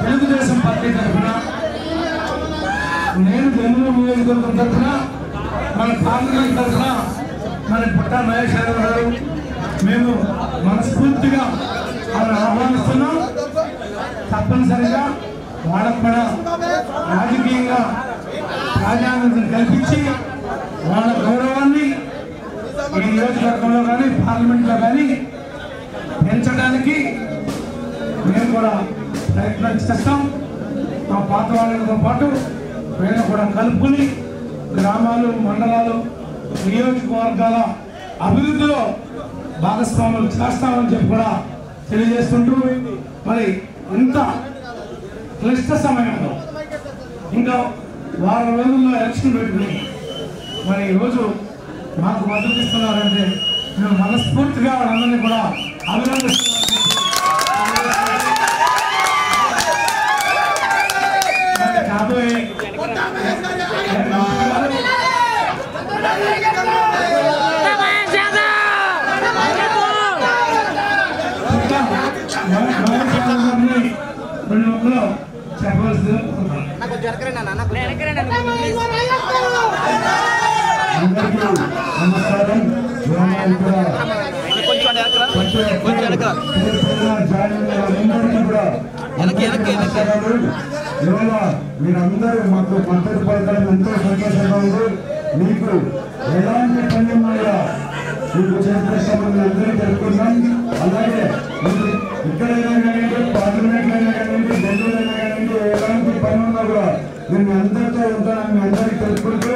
Telugu Desam party తరఫున నేను బెంగళూరు నియోజకవర్గం తరఫున మన పార్లమెంట్ తరఫున మన పుట్టా మహేష్ యాదవ్ గారు మేము మనస్ఫూర్తిగా వాళ్ళని ఆహ్వానిస్తున్నాం. తప్పనిసరిగా వాళ్ళకు కూడా రాజకీయంగా ప్రాధాన్యతను కల్పించి వాళ్ళ గౌరవాన్ని ఈ నియోజకవర్గంలో కానీ పార్లమెంట్లో కానీ పెంచడానికి మేము కూడా ప్రయత్నం చేస్తాం. మా పాత వాళ్ళతో పాటు వీళ్ళని కూడా కలుపుకుని గ్రామాలు, మండలాలు, నియోజకవర్గాల అభివృద్ధిలో భాగస్వాములు చేస్తామని చెప్పి కూడా తెలియజేస్తుంటూ, మరి ఇంత క్లిష్ట సమయంలో ఇంకా వారం రోజుల్లో ఎలక్షన్ పెట్టుకుని మరి ఈరోజు మాకు మద్దతు ఇస్తున్నారంటే మేము మనస్ఫూర్తిగా వాళ్ళందరినీ కూడా అభినందిస్తున్నాం. కాబోయే చెప్పవలసింది నమస్కారం. మీరందరూ మాకు మద్దతు పలకడం ఎంతో సంతోషంగా ఉంది. మీకు ఎలాంటి పని ఉన్నాయో మీకు చేస్తామని అందరూ తెలుసుకున్నాం. అలాగే ఇక్కడైనా కానివ్వండి, పార్లమెంట్ అయినా కానివ్వండి, ఢిల్లీలో అయినా కానివ్వండి, ఎలాంటి పని ఉన్నా కూడా నేను అందరితో ఉంటానని మీ అందరికీ తెలుసుకుంటూ